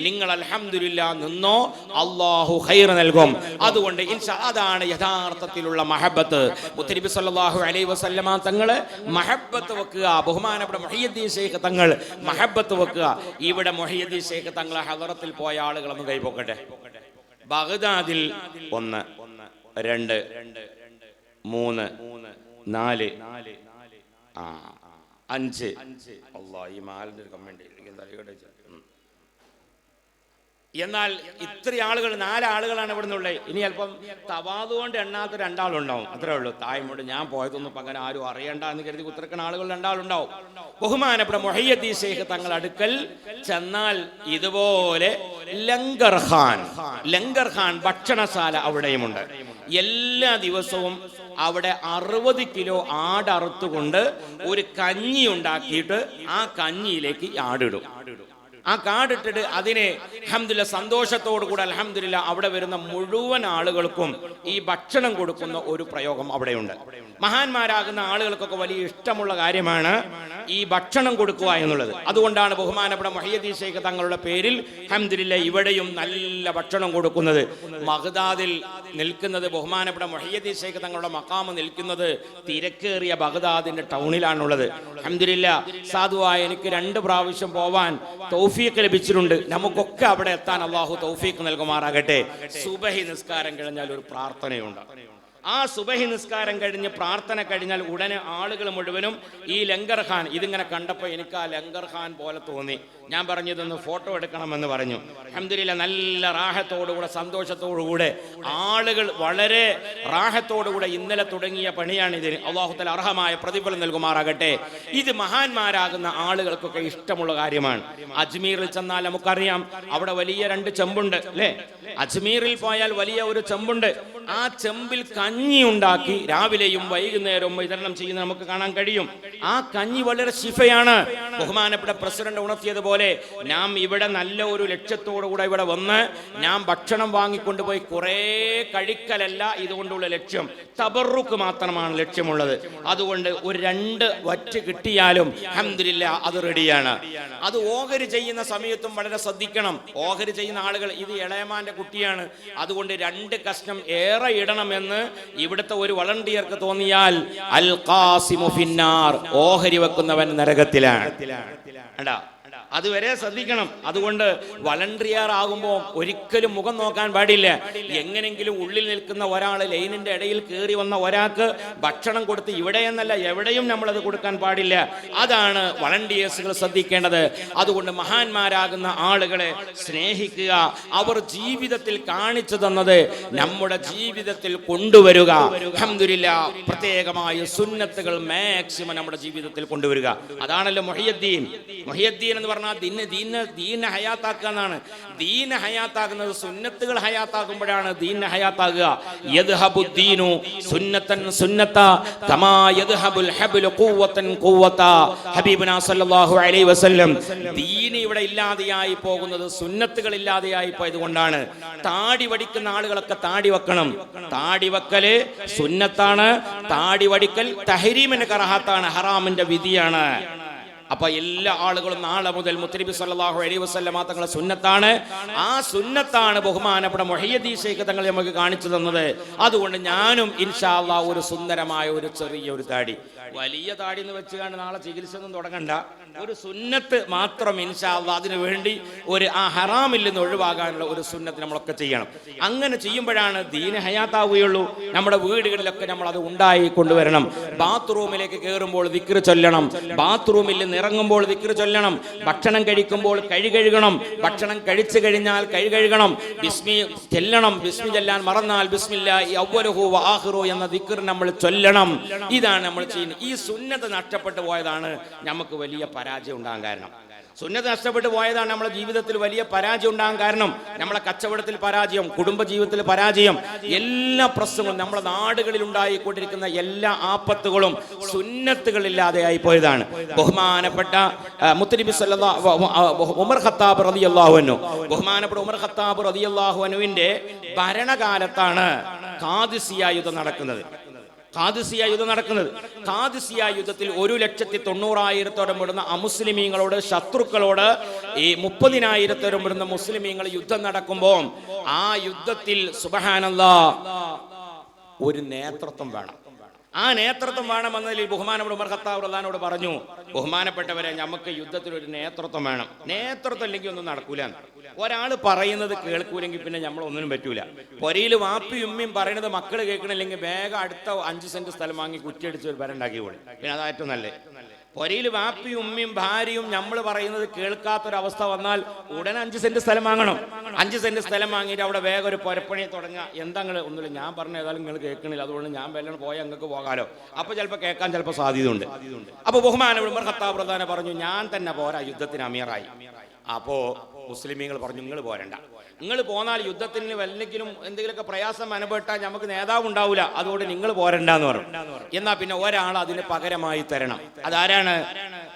നിങ്ങൾ അൽഹംദുലില്ലാഹ് നിന്നോ, അല്ലാഹു ഖൈർ നൽകും. അതുകൊണ്ട് അതാണ് യഥാർത്ഥത്തിലുള്ള മഹബത്ത്. മുത്തനബി സല്ലല്ലാഹു അലൈഹി വസല്ലമ തങ്ങള് മഹബത്ത് വെക്കുക. ബഹുമാനപ്പെട്ട മുഹയ്യിദ്ദീൻ ശൈഖ് തങ്ങൾ മഹബത്ത് വെക്കുക. ഇവിടെ മുഹയ്യിദ്ദീൻ ശൈഖ് തങ്ങളെ ഹദറത്തിൽ പോയ ആളുകളൊന്നും കൈപോക്കട്ടെ. ബഗ്ദാദിൽ 1 2 3 4 5 അല്ലാഹ് ഈ മാലിന്റെ കമന്റ് എന്നാൽ ഇത്ര ആളുകൾ 4 ആളുകളാണ് ഇവിടെ നിന്നുള്ളത്. ഇനി അല്പം തവാതുകൊണ്ട് എണ്ണാത്ത 2 ആളുണ്ടാവും, അത്രേ ഉള്ളൂ. തായ്മോട് ഞാൻ പോയതൊന്നും ഇപ്പം അങ്ങനെ ആരും അറിയണ്ട എന്ന് കരുതി കുത്തിറക്കുന്ന ആളുകൾ 2 ആളുണ്ടാവും. ബഹുമാനപ്പെട്ട മുഹയ്യിദ്ദീൻ ശൈഖ് തങ്ങൾ അടുക്കൽ ചെന്നാൽ ഇതുപോലെ ലങ്കർ ഖാൻ ഭക്ഷണശാല അവിടെയുമുണ്ട്. എല്ലാ ദിവസവും അവിടെ 60 കിലോ ആടറുത്തുകൊണ്ട് ഒരു കഞ്ഞി ഉണ്ടാക്കിയിട്ട് ആ കഞ്ഞിയിലേക്ക് ആടിടും. ആ കാർഡിട്ടിട്ട് അതിനെ അൽഹംദുലില്ലാ സന്തോഷത്തോടു കൂടെ അൽഹംദുലില്ലാ അവിടെ വരുന്ന മുഴുവൻ ആളുകൾക്കും ഈ ഭക്ഷണം കൊടുക്കുന്ന ഒരു പ്രയോഗം അവിടെയുണ്ട്. മഹാന്മാരാകുന്ന ആളുകൾക്കൊക്കെ വലിയ ഇഷ്ടമുള്ള കാര്യമാണ് ഈ ഭക്ഷണം കൊടുക്കുക എന്നുള്ളത്. അതുകൊണ്ടാണ് ബഹുമാനപ്പെട്ട മുഹയ്യിദ്ദീൻ ശൈഖ് തങ്ങളുടെ പേരിൽ അൽഹംദുലില്ലാ ഇവിടെയും നല്ല ഭക്ഷണം കൊടുക്കുന്നത്. ബഗ്ദാദിൽ നിൽക്കുന്നത് ബഹുമാനപ്പെട്ട മുഹയ്യിദ്ദീൻ ശൈഖ് തങ്ങളുടെ മഖാമ് നിൽക്കുന്നത് തിരക്കേറിയ ബഗ്ദാദിന്റെ ടൗണിലാണുള്ളത്. അൽഹംദുലില്ലാ സാധുവായ എനിക്ക് 2 പ്രാവശ്യം പോവാൻ തൗഫീഖ് ലഭിച്ചിട്ടുണ്ട്. നമുക്കൊക്കെ അവിടെ എത്താൻ അല്ലാഹു തൗഫീഖ് നൽകുമാറാകട്ടെ. സുബഹി നിസ്കാരം കഴിഞ്ഞാൽ ഒരു പ്രാർത്ഥനയുണ്ട്. ആ സുബഹി നിസ്കാരം കഴിഞ്ഞ് പ്രാർത്ഥന കഴിഞ്ഞാൽ ഉടനെ ആളുകൾ മുഴുവനും ഈ ലങ്കർ ഖാൻ ഇതിങ്ങനെ കണ്ടപ്പോൾ എനിക്ക് ആ ലങ്കർ ഖാൻ പോലെ തോന്നി. ഞാൻ പറഞ്ഞതൊന്ന് ഫോട്ടോ എടുക്കണമെന്ന് പറഞ്ഞു. അൽഹംദുലില്ലാ നല്ല റാഹത്തോടുകൂടെ സന്തോഷത്തോടുകൂടെ ആളുകൾ വളരെ റാഹത്തോടുകൂടെ ഇന്നലെ തുടങ്ങിയ പണിയാണ് ഇതിന്. അല്ലാഹു തആല അർഹമായ പ്രതിഫലം നൽകുമാറാകട്ടെ. ഇത് മഹാന്മാരാകുന്ന ആളുകൾക്കൊക്കെ ഇഷ്ടമുള്ള കാര്യമാണ്. അജ്മീറിൽ ചെന്നാൽ നമുക്കറിയാം അവിടെ വലിയ 2 ചെമ്പുണ്ട് അല്ലേ? അജ്മീറിൽ പോയാൽ വലിയ ഒരു ചെമ്പുണ്ട്. ആ ചെമ്പിൽ കഞ്ഞി ഉണ്ടാക്കി രാവിലെയും വൈകുന്നേരവും വിതരണം ചെയ്യുന്ന നമുക്ക് കാണാൻ കഴിയും. ആ കഞ്ഞി വളരെ ശിഫയാണ്. ബഹുമാനപ്പെട്ട പ്രസിഡന്റ് ഉണർത്തിയതുപോലെ നാം ഇവിടെ നല്ല ഒരു ലക്ഷ്യത്തോടു കൂടെ ഇവിടെ വന്ന് നാം ഭക്ഷണം വാങ്ങിക്കൊണ്ടുപോയി കുറേ കഴിക്കലല്ല ഇതുകൊണ്ടുള്ള ലക്ഷ്യം. തബറുക്ക് മാത്രമാണ് ലക്ഷ്യമുള്ളത്. അതുകൊണ്ട് ഒരു 2 വറ്റ് കിട്ടിയാലും അൽഹംദുലില്ലാ അത് റെഡിയാണ്. അത് ഓഹരി ചെയ്യുന്ന സമയത്തും വളരെ ശ്രദ്ധിക്കണം. ഓഹരി ചെയ്യുന്ന ആളുകൾ ഇത് ഇളയമാന്റെ കുട്ടിയാണ്, അതുകൊണ്ട് 2 കഷ്ണം ഏറെ ഇടണമെന്ന് ഇവിടുത്തെ ഒരു വളണ്ടിയർക്ക് തോന്നിയാൽ അൽ ഖാസിമു ഫിന്നാർ, ഓഹരി വെക്കുന്നവൻ നരകത്തിലാണ്. അതുവരെ ശ്രദ്ധിക്കണം. അതുകൊണ്ട് വളണ്ടിയർ ആകുമ്പോൾ ഒരിക്കലും മുഖം നോക്കാൻ പാടില്ല. എങ്ങനെങ്കിലും ഉള്ളിൽ നിൽക്കുന്ന ഒരാൾ ലൈനിന്റെ ഇടയിൽ കയറി വന്ന ഒരാൾക്ക് ഭക്ഷണം കൊടുത്ത് ഇവിടെയെന്നല്ല എവിടെയും നമ്മളത് കൊടുക്കാൻ പാടില്ല. അതാണ് വളണ്ടിയേഴ്സുകൾ ശ്രദ്ധിക്കേണ്ടത്. അതുകൊണ്ട് മഹാന്മാരാകുന്ന ആളുകളെ സ്നേഹിക്കുക. അവർ ജീവിതത്തിൽ കാണിച്ചു തന്നത് നമ്മുടെ ജീവിതത്തിൽ കൊണ്ടുവരിക. അൽഹംദുലില്ലാ പ്രത്യേകമായ സുന്നത്തുകൾ മാക്സിമം നമ്മുടെ ജീവിതത്തിൽ കൊണ്ടുവരിക. അതാണല്ലോ മുഹയ്യിദ്ദീൻ എന്ന് പറഞ്ഞാൽ ദീന ഹയാത്താക്കുക എന്നാണ്. ദീന ഹയാത്താകുന്നത് സുന്നത്തുകൾ ഹയാത്താകുമ്പോഴാണ് ദീന ഹയാത്താകുക. യദ്ഹബുദ്ദീനു സുന്നത്തൻ സുന്നത കമാ യദ്ഹബുൽ ഹബ്ലു ഖുവ്വതൻ ഖുവ്വത. ഹബീബുനാ സല്ലല്ലാഹു അലൈഹി വസല്ലം ദീൻ ഇവിടെ ഇല്ലാതെയായി പോകുന്നത് സുന്നത്തുകൾ ഇല്ലാതെയായി പോയതുകൊണ്ടാണ്. താടി വടിക്കുന്ന ആളുകളൊക്കെ താടി വെക്കണം. താടി വെക്കല് സുന്നത്താണ്. താടി വടിക്കൽ തഹരീമിന്റെ കറാഹത്താണ്, ഹറാമിന്റെ വിധിയാണ്. അപ്പൊ എല്ലാ ആളുകളും നാളെ മുതൽ മുത്തനബി സല്ലല്ലാഹു അലൈഹി വസല്ലം തങ്ങളുടെ സുന്നത്താണ്. ആ സുന്നത്താണ് ബഹുമാനപ്പെട്ട മുഹയ്യിദ്ദീൻ ശൈഖ് തങ്ങൾ നമുക്ക് കാണിച്ചു തന്നത്. അതുകൊണ്ട് ഞാനും ഇൻഷാ അല്ലാഹ് ഒരു സുന്ദരമായ ഒരു ചെറിയൊരു താടി, വലിയ താടി എന്ന് വെച്ചുകൊണ്ട് നാളെ ചികിത്സ ഒന്നും തുടങ്ങണ്ട, ഒരു സുന്നത്ത് മാത്രം ഇൻഷാ അല്ലാഹ് അതിനു വേണ്ടി ഒരു ആ ഹറാമിൽ നിന്ന് ഒഴിവാകാനുള്ള ഒരു സുന്നത്ത് നമ്മളൊക്കെ ചെയ്യണം. അങ്ങനെ ചെയ്യുമ്പോഴാണ് ദീന ഹയാത്താവുകയുള്ളൂ. നമ്മുടെ വീടുകളിലൊക്കെ നമ്മൾ അത് ഉണ്ടായി കൊണ്ടുവരണം. ബാത്റൂമിലേക്ക് കയറുമ്പോൾ ദിക്ർ ചൊല്ലണം, ബാത്റൂമിൽ ഇറങ്ങുമ്പോൾ ദിക്ർ ചൊല്ലണം, ഭക്ഷണം കഴിക്കുമ്പോൾ കൈ കഴുകണം, ഭക്ഷണം കഴിച്ചു കഴിഞ്ഞാൽ കൈ കഴുകണം, ബിസ്മി ചെല്ലണം, ബിസ്മി ചെല്ലാൻ മറന്നാൽ ബിസ്മില്ലാഹി അവ്വലുഹു വ ആഖിറു എന്ന ദിക്ർ നമ്മൾ ചൊല്ലണം. ഇതാണ് നമ്മൾ ചെയ്യുന്നത്. ഈ സുന്നത്ത് നഷ്ടപ്പെട്ടു പോയതാണ് നമുക്ക് വലിയ പരാജയം ഉണ്ടാകാൻ കാരണം. സുന്നത്ത് നഷ്ടപ്പെട്ടു പോയതാണ് നമ്മുടെ ജീവിതത്തിൽ വലിയ പരാജയം ഉണ്ടാകാൻ കാരണം. നമ്മളെ കച്ചവടത്തിൽ പരാജയം, കുടുംബ ജീവിതത്തിൽ പരാജയം, എല്ലാ പ്രശ്നങ്ങളും നമ്മുടെ നാടുകളിൽ ഉണ്ടായിക്കൊണ്ടിരിക്കുന്ന എല്ലാ ആപത്തുകളും സുന്നത്തുകളില്ലാതെയായി പോയതാണ്. ബഹുമാനപ്പെട്ട മുത്തനബി സല്ലല്ലാഹു ഉമർ ഖത്താബ് റളിയല്ലാഹു അൻഹു, ബഹുമാനപ്പെട്ട ഉമർ ഖത്താബ് റളിയല്ലാഹു അൻഹുവിന്റെ ഭരണകാലത്താണ് ഖാദിസിയ യുദ്ധം നടക്കുന്നത്. ഖാദിസിയ യുദ്ധത്തിൽ 1,90,000 വരുന്ന അമുസ്ലിമീങ്ങളോട്, ശത്രുക്കളോട് ഈ 30,000 വരുന്ന മുസ്ലിമീങ്ങൾ യുദ്ധം നടക്കുമ്പോൾ ആ യുദ്ധത്തിൽ സുബ്ഹാനല്ലാഹ് ഒരു നേതൃത്വം വേണം. ആ നേതൃത്വം വേണമെന്നതിൽ ബഹുമാനപ്പെട്ട ഉമർ ഖത്താബ് റളിയല്ലാഹു പറഞ്ഞു, ബഹുമാനപ്പെട്ടവരെ നമുക്ക് യുദ്ധത്തിൽ ഒരു നേതൃത്വം വേണം. നേതൃത്വം ഇല്ലെങ്കിൽ ഒന്നും നടക്കൂല. ഒരാൾ പറയുന്നത് കേൾക്കൂലെങ്കിൽ പിന്നെ നമ്മളൊന്നിനും പറ്റൂല. പൊരയിൽ വാപ്പിയും ഉമ്മയും പറയുന്നത് മക്കൾ കേൾക്കണില്ലെങ്കിൽ വേഗം അടുത്ത 5 സെന്റ് സ്ഥലം വാങ്ങി കുറ്റിയടിച്ച് ഒരു പേരുണ്ടാക്കി പോയി. പിന്നെ അതാ ഏറ്റവും നല്ലത്. പൊരയിൽ വാപ്പിയും ഉമ്മയും ഭാര്യയും നമ്മൾ പറയുന്നത് കേൾക്കാത്തൊരവസ്ഥ വന്നാൽ ഉടനെ 5 സെന്റ് സ്ഥലം വാങ്ങണം. 5 സെന്റ് സ്ഥലം വാങ്ങിയിട്ട് അവിടെ വേഗം ഒരു പുരപ്പണി തുടങ്ങുക. എന്താ നിങ്ങൾ ഒന്നുമില്ല, ഞാൻ പറഞ്ഞ ഏതായാലും നിങ്ങൾ കേൾക്കണില്ല, അതുകൊണ്ട് ഞാൻ വെല്ലം പോയാൽ നിങ്ങൾക്ക് പോകാലോ. അപ്പൊ ചിലപ്പോൾ കേൾക്കാൻ ചിലപ്പോൾ സാധ്യതയുണ്ട്. അപ്പൊ ബഹുമാനപ്പെട്ട ഉമർ ഖത്താബ് റളിയല്ലാഹു പറഞ്ഞു, ഞാൻ തന്നെ പോരാ യുദ്ധത്തിന് അമീറായി. അപ്പോ മുസ്ലിമീങ്ങൾ പറഞ്ഞു, നിങ്ങൾ പോരണ്ട, നിങ്ങൾ പോന്നാൽ യുദ്ധത്തിന് വല്ലെങ്കിലും എന്തെങ്കിലുമൊക്കെ പ്രയാസം അനുഭവപ്പെട്ടാൽ നമുക്ക് നേതാവ് ഉണ്ടാവില്ല, അതുകൊണ്ട് നിങ്ങൾ പോരണ്ടെന്ന് പറഞ്ഞു. എന്നാൽ പിന്നെ ഒരാൾ അതിന് പകരമായി തരണം. അതാരാണ്?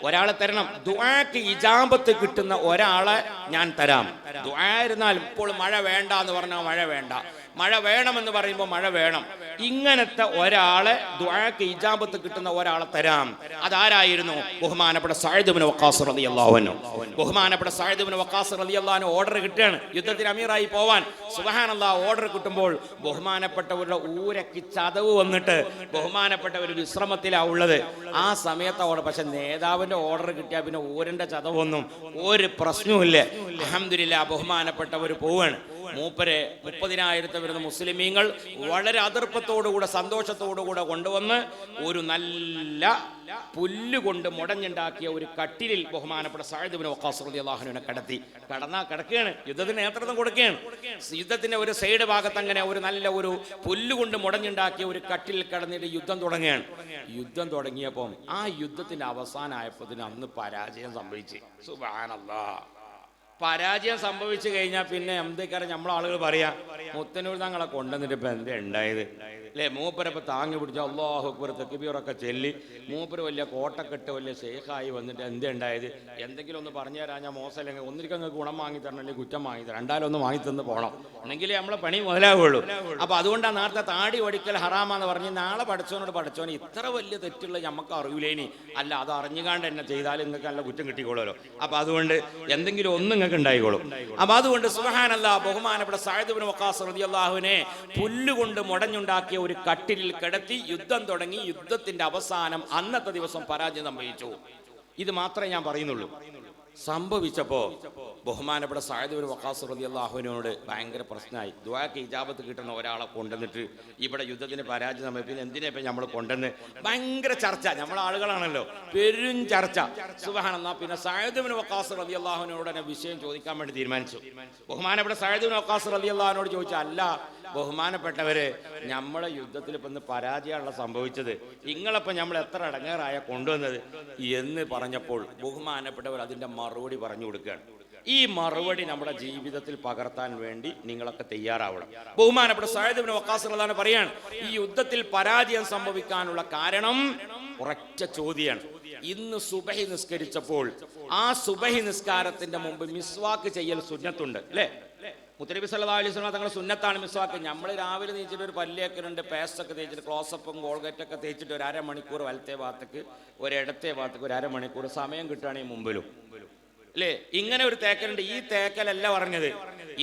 ഒരാളെ തരണം. ദുആക്ക് ഇജാബത്ത് കിട്ടുന്ന ഒരാളെ ഞാൻ തരാം. ദുആ ഇരുന്നാലും ഇപ്പോൾ മഴ വേണ്ട എന്ന് പറഞ്ഞാൽ മഴ വേണ്ട, മഴ വേണമെന്ന് പറയുമ്പോൾ മഴ വേണം. ഇങ്ങനത്തെ ഒരാളെ ദുആക്ക് ഇജാബത്ത് കിട്ടുന്ന ഒരാളെ തരാം. അതാരായിരുന്നു? ബഹുമാനപ്പെട്ട സഅദ് ഇബ്നു വഖാസ് റളിയല്ലാഹു അൻഹു. ബഹുമാനപ്പെട്ട സഅദ് ഇബ്നു വഖാസ് റളിയല്ലാഹു അൻഹു ഓർഡർ കിട്ടുകയാണ് യുദ്ധത്തിന് അമീറായി പോവാൻ. സുബ്ഹാനല്ലാഹ്, ഓർഡർ കിട്ടുമ്പോൾ ബഹുമാനപ്പെട്ടവരുടെ ഊരക്ക് ചതവ് വന്നിട്ട് ബഹുമാനപ്പെട്ടവർ വിശ്രമത്തിലാണ് ഉള്ളത്. ആ സമയത്ത് ഓർഡർ, പക്ഷെ നേതാവിന്റെ ഓർഡർ കിട്ടിയാൽ പിന്നെ ഊരന്റെ ചതവൊന്നും ഒരു പ്രശ്നവുമില്ല. അൽഹംദുലില്ലാഹ്, ബഹുമാനപ്പെട്ടവർ പോവാണ്. മൂപ്പരെ 30,000 വരുന്ന മുസ്ലിമീങ്ങൾ വളരെ അതിർപ്പത്തോടുകൂടെ സന്തോഷത്തോടുകൂടെ കൊണ്ടുവന്ന് ഒരു നല്ല പുല്ലുകൊണ്ട് മുടഞ്ഞുണ്ടാക്കിയ ഒരു കട്ടിലിൽ ബഹുമാനപ്പെട്ട സഅദ് ഇബ്നു വഖാസ് റളിയല്ലാഹു അൻഹുവിനെ കിടക്കുകയാണ്. യുദ്ധത്തിന് നേതൃത്വം കൊടുക്കുകയാണ്. യുദ്ധത്തിന്റെ ഒരു സൈഡ് ഭാഗത്ത് അങ്ങനെ ഒരു നല്ല ഒരു പുല്ലുകൊണ്ട് മുടഞ്ഞുണ്ടാക്കിയ ഒരു കട്ടിലിൽ കിടന്നിട്ട് യുദ്ധം തുടങ്ങുകയാണ്. യുദ്ധം തുടങ്ങിയപ്പോൾ ആ യുദ്ധത്തിന്റെ അവസാനമായപ്പോൾ അന്ന് പരാജയം സംഭവിച്ചു. സുബ്ഹാനല്ലാഹ്, പരാജയം സംഭവിച്ചു കഴിഞ്ഞാൽ പിന്നെ എന്തൊക്കെയാണ് നമ്മളെ ആളുകൾ പറയാ, മുത്തനൂർ തങ്ങളെ കൊണ്ടുവന്നിട്ട് ഇപ്പൊ എന്താ ഉണ്ടായത് അല്ലേ? മൂപ്പരപ്പം താങ്ങി പിടിച്ച അല്ലാഹു അക്ബർ തക്ബീറൊക്കെ ചെല്ലി മൂപ്പര് വലിയ കോട്ടക്കെട്ട് വലിയ ഷെയ്ഖായി വന്നിട്ട് എന്താ ഉണ്ടായത്? എന്തെങ്കിലും ഒന്ന് പറഞ്ഞു തരാൻ ഞാൻ മോശമല്ലെങ്കിൽ ഒന്നിരിക്കങ്ങ് ഗുണം വാങ്ങി തരണം, അല്ലെങ്കിൽ കുറ്റം വാങ്ങി തരണം, രണ്ടാലും ഒന്ന് വാങ്ങി തന്ന് പോകണം, എന്നെങ്കിലേ നമ്മളെ പണി മുതലാവുള്ളൂ. അപ്പൊ അതുകൊണ്ടാണ് നേരത്തെ താടി ഒടിക്കൽ ഹറാമാന്ന് പറഞ്ഞ് നാളെ പഠിച്ചോന് ഇത്ര വലിയ തെറ്റുള്ള നമുക്ക് അറിയില്ലേനി, അല്ല അത് അറിഞ്ഞുകാണ്ട് എന്നെ ചെയ്താൽ നിങ്ങൾക്ക് നല്ല കുറ്റം കിട്ടിക്കോളൂല്ലോ. അപ്പൊ അതുകൊണ്ട് എന്തെങ്കിലും ഒന്നും നിങ്ങൾക്ക് ഉണ്ടായിക്കോളും. അപ്പൊ അതുകൊണ്ട് സുബ്ഹാനല്ലാഹ്, ബഹുമാനപ്പെട്ട സഅദ് ഇബ്നു വഖാസ് റളിയല്ലാഹുവിനെ പുല്ലുകൊണ്ട് മുടഞ്ഞുണ്ടാക്കിയ ഒരു കട്ടിലിൽ കിടത്തി യുദ്ധം തുടങ്ങി. യുദ്ധത്തിന്റെ അവസാനം അന്നത്തെ ദിവസം പരാജയം സംഭവിച്ചു. ഇത് മാത്രമേ ഞാൻ പറയുന്നുള്ളൂ. സംഭവിച്ചപ്പോ ബഹുമാനപ്പെട്ട സഅദ് ഇബ്നു വഖാസ് റളിയല്ലാഹുവിനോട് ഭയങ്കര പ്രശ്നമായി. ദുആക്ക് ഇജാബത്ത് കിട്ടുന്ന ഒരാളെ കൊണ്ടുവന്നിട്ട് ഇവിടെ യുദ്ധത്തിന് പരാജയം സംഭവിച്ചു, എന്തിനാ ഇപ്പൊ നമ്മൾ കൊണ്ടുവന്ന്? ഭയങ്കര ചർച്ച, നമ്മളെ ആളുകളാണല്ലോ, പെരും ചർച്ച. സുബ്ഹാനല്ലാഹ്, പിന്നെ സഅദ് ഇബ്നു വഖാസ് റളിയല്ലാഹുവിനോട് തന്നെ വിഷയം ചോദിക്കാൻ വേണ്ടി തീരുമാനിച്ചു. ബഹുമാനപ്പെട്ട സഅദ് ഇബ്നു വഖാസ് റളിയല്ലാഹുവിനോട് ചോദിച്ചു, അല്ല ബഹുമാനപ്പെട്ടവര്, നമ്മളെ യുദ്ധത്തിൽ ഇപ്പൊ ഇന്ന് പരാജയമാണല്ലോ സംഭവിച്ചത്, നിങ്ങളെപ്പം നമ്മൾ എത്ര ഇടങ്ങേറായ കൊണ്ടുവന്നത് എന്ന് പറഞ്ഞപ്പോൾ ബഹുമാനപ്പെട്ടവർ അതിന്റെ മറുപടി പറഞ്ഞു കൊടുക്കുകയാണ്. ഈ മറുപടി നമ്മുടെ ജീവിതത്തിൽ പകർത്താൻ വേണ്ടി നിങ്ങളൊക്കെ തയ്യാറാവണം. ബഹുമാനപ്പെട്ട സഅദ് ഇബ്നു വഖാസ് റളിയല്ലാഹു അൻഹു പറയാണ്, ഈ യുദ്ധത്തിൽ പരാജയം സംഭവിക്കാനുള്ള കാരണം ഒരൊറ്റ ചോദ്യമാണ്. ഇന്ന് സുബഹി നിസ്കരിച്ചപ്പോൾ ആ സുബഹി നിസ്കാരത്തിന്റെ മുമ്പ് മിസ്വാക്ക് ചെയ്യൽ സുന്നത്തുണ്ട് അല്ലേ? മുത്തനബി സല്ലല്ലാഹു അലൈഹി വസല്ലം തങ്ങളുടെ സുന്നത്താണ് മിസ്വാക്ക്. നമ്മൾ രാവിലെ തേച്ചിട്ട് ഒരു പല്ലേക്കലുണ്ട്, പേസ്റ്റൊക്കെ തേച്ചിട്ട് ക്ലോസപ്പും കോൾഗേറ്റൊക്കെ തേച്ചിട്ട് ഒരു അരമണിക്കൂർ വലത്തെ ഭാഗത്തേക്ക് ഒരു ഇടത്തെ ഭാഗത്തേക്ക് ഒരു അരമണിക്കൂർ സമയം കിട്ടുകയാണെങ്കിൽ മുമ്പിലും അല്ലേ, ഇങ്ങനെ ഒരു തേക്കലുണ്ട്. ഈ തേക്കലല്ല പറഞ്ഞത്.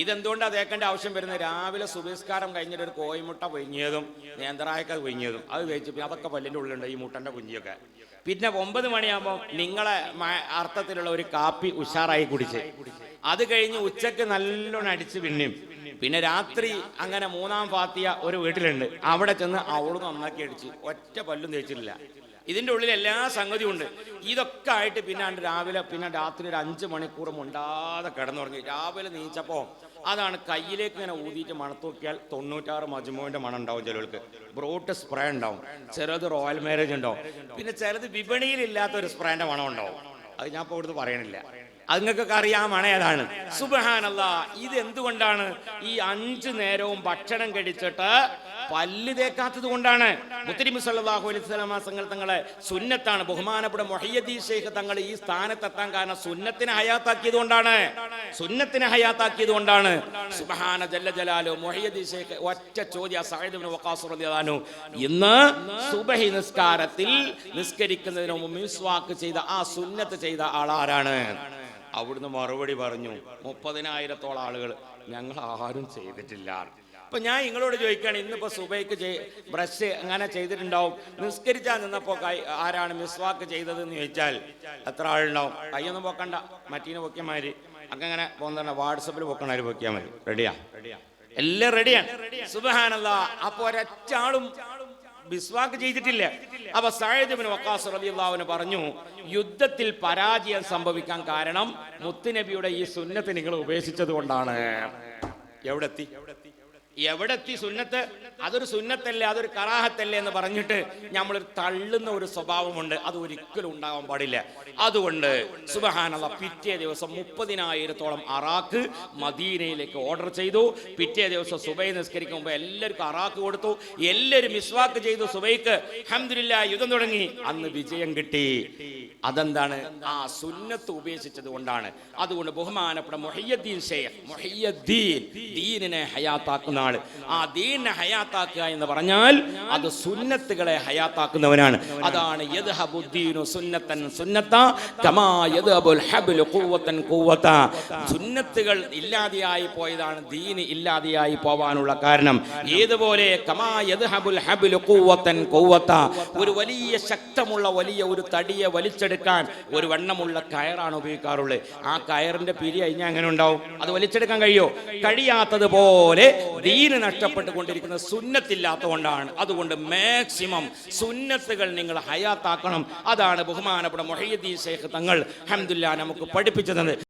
ഇതെന്തുകൊണ്ടാണ് തേക്കേണ്ട ആവശ്യം വരുന്നത്? രാവിലെ സുബഹിസ്കാരം കഴിഞ്ഞിട്ട് ഒരു കോയിമുട്ട പൊങ്ങിയതും നേന്ത്രായക്ക പൊങ്ങിയതും അത് തേച്ച്, പിന്നെ അതൊക്കെ പല്ലിൻ്റെ ഉള്ളിലുണ്ട്, ഈ മുട്ടൻ്റെ കുഞ്ഞിയൊക്കെ. പിന്നെ 9 മണിയാകുമ്പോൾ നിങ്ങളെ അർത്ഥത്തിലുള്ള ഒരു കാപ്പി ഉഷാറായി കുടിച്ച്, അത് കഴിഞ്ഞ് ഉച്ചക്ക് നല്ലോണം അടിച്ച് പിന്നെ രാത്രി അങ്ങനെ 3-ാം ഫാത്തിയ ഒരു വീട്ടിലുണ്ട്, അവിടെ ചെന്ന് അവള് നന്നാക്കി അടിച്ച് ഒറ്റ പല്ലും തേച്ചിട്ടില്ല. ഇതിൻ്റെ ഉള്ളിൽ എല്ലാ സംഗതിയും ഉണ്ട്. ഇതൊക്കെ ആയിട്ട് പിന്നെ രാത്രി ഒരു 5 മണിക്കൂർ മുണ്ടാതെ കിടന്നുറങ്ങി. രാവിലെ നീച്ചപ്പോൾ അതാണ് കയ്യിലേക്ക് ഇങ്ങനെ ഊതിയിട്ട് മണത്തോക്കിയാൽ 96 മജ്മൂവിന്റെ മണം ഉണ്ടാവും. ചിലർക്ക് ബ്രോട്ട് സ്പ്രേ ഉണ്ടാവും, ചിലത് റോയൽ മാരേജ് ഉണ്ടാവും, പിന്നെ ചിലത് വിപണിയിലില്ലാത്ത ഒരു സ്പ്രേന്റെ മണം ഉണ്ടാവും. അത് ഞാൻ ഇപ്പോൾ ഇവിടുന്ന് പറയണില്ല, അത് നിങ്ങൾക്കൊക്കെ അറിയാം മണം ഏതാണ്. സുബ്ഹാനല്ലാഹ്, ഇത് എന്തുകൊണ്ടാണ്? ഈ 5 നേരവും ഭക്ഷണം കഴിച്ചിട്ട് പല്ല് തേക്കാത്തത് കൊണ്ടാണ്. മുത്തനബി സല്ലല്ലാഹു അലൈഹി വസല്ലം തങ്ങളെ സുന്നത്താണ്. ബഹുമാനപ്പെട്ട മുഹയ്യദ്ദീൻ ശൈഖ് തങ്ങൾ ഈ സ്ഥാനത്തെത്താൻ കാരണം സുന്നത്തിനെ ഹയാത്താക്കിയത് കൊണ്ടാണ്. സുബ്ഹാന ജല്ല ജലാലു. മുഹയ്യദ്ദീൻ ശൈഖ് ഒറ്റ ചോദ്യം സഅദ് ഇബ്നു വഖാസ് റളിയല്ലാഹു അൻഹു, ഇന്ന് സുബഹി നിസ്കാരത്തിൽ നിസ്കരിക്കുന്നതിന് മുമ്പ് മിസ്വാക്ക് ചെയ്ത ആ സുന്നത്ത് ചെയ്ത ആളാരാണ്? അവിടുന്ന് മറുപടി പറഞ്ഞു, 30,000-ഓളം ആളുകൾ. ഞങ്ങൾ ആരും ചെയ്തിട്ടില്ല. അപ്പൊ ഞാൻ നിങ്ങളോട് ചോദിക്കുകയാണ്, ഇന്നിപ്പോ സുബൈക്ക് ബ്രഷ് അങ്ങനെ ചെയ്തിട്ടുണ്ടാവും, നിസ്കരിച്ചാൽ നിന്നപ്പോ ആരാണ് മിസ്വാക്ക് ചെയ്തതെന്ന് ചോദിച്ചാൽ എത്ര ആളുണ്ടാവും? കയ്യൊന്നും പൊക്കണ്ട, മറ്റീനെ പൊക്കിയമാര് അങ്ങനെ പോകുന്ന വാട്സപ്പിൽ പൊക്കണവര് പൊക്കിയാൽ മതി. റെഡിയാ? എല്ലാം റെഡിയാണ്. സുബ്ഹാനല്ലാഹ്. അപ്പൊ ഒരൊറ്റ ആളും മിസ്വാക്ക് ചെയ്തിട്ടില്ല. അപ്പൊ സഅദ് ഇബ്നു വഖാസ് റളിയല്ലാഹു അൻഹു പറഞ്ഞു, യുദ്ധത്തിൽ പരാജയം സംഭവിക്കാൻ കാരണം മുത്തുനബിയുടെ ഈ സുന്നത്ത് നിങ്ങൾ ഉപേക്ഷിച്ചത് കൊണ്ടാണ്. എവിടെത്തി? എവിടെത്തി സുന്നത്ത്? അതൊരു സുന്നത്തല്ലേ, അതൊരു കറാഹത്തല്ലേ എന്ന് പറഞ്ഞിട്ട് നമ്മൾ തള്ളുന്ന ഒരു സ്വഭാവമുണ്ട്. അത് ഒരിക്കലും ഉണ്ടാവാൻ പാടില്ല. അതുകൊണ്ട് സുബ്ഹാനല്ലാഹ്, പിറ്റേ ദിവസം 30,000-ഓളം അറാക്ക് മദീനയിലേക്ക് ഓർഡർ ചെയ്തു. പിറ്റേ ദിവസം സുബൈ നിസ്കരിക്കുമ്പോൾ എല്ലാവർക്കും അറാക്ക് കൊടുത്തു. എല്ലാവരും മിസ്വാക്ക് ചെയ്തു. സുബൈക്ക് അൽഹംദുലില്ലാഹ് യുദ്ധം തുടങ്ങി. അന്ന് വിജയം കിട്ടി. അതെന്താണ്? ആ സുന്നത്ത് ഉപേക്ഷിച്ചത് കൊണ്ടാണ്. അതുകൊണ്ട് ബഹുമാനപ്പെട്ട മുഹയ്യദ്ദീൻ ശൈഖ്, മുഹയ്യദ്ദീൻ ദീനിനെ ഹയാത്താക്കുന്ന ആള്, ആ ദീനിനെ ഹയാത്താക്കുക എന്ന് പറഞ്ഞാൽ അത് സുന്നത്തുകളെ ഹയാത്താക്കുന്നവനാണ്. അതാണ് യദ്ഹബുദ്ദീനു സുന്നത്തൻ സുന്നത്ത കമാ യദ്ഹബുൽ ഹബ്ലു ഖുവ്വതൻ ഖുവ്വത. സുന്നത്തുകൾ ഇല്ലാതെയായി പോയതാണ് ദീൻ ഇല്ലാതെയായി പോവാനുള്ള കാരണം. ഏതുപോലെ കമാ യദ്ഹബുൽ ഹബ്ലു ഖുവ്വതൻ ഖുവ്വത, ഒരു വലിയ ശക്തമുള്ള വലിയ ഒരു തടിയെ വലിച്ചെടുക്കാൻ ഒരു വണ്ണമുള്ള കയറാണ് ഉപയോഗിക്കാറുള്ളത്. ആ കയറിന്റെ പിരി കഴിഞ്ഞാൽ അങ്ങനെ ഉണ്ടാവും, അത് വലിച്ചെടുക്കാൻ കഴിയോ? കഴിയാത്തതുപോലെ ദീന് നഷ്ടപ്പെട്ടുകൊണ്ടിരിക്കുന്ന സുന്നത്തില്ലാത്തതുകൊണ്ടാണ്. അതുകൊണ്ട് മാക്സിമം സുന്നത്തുകൾ നിങ്ങൾ ഹയാത്താക്കണം. അതാണ് ബഹുമാനപ്പെട്ട മുഹയ്യിദ്ദീൻ ശൈഖ് തങ്ങൾ അൽഹംദുലില്ലാഹ് നമുക്ക് പഠിപ്പിച്ചത്.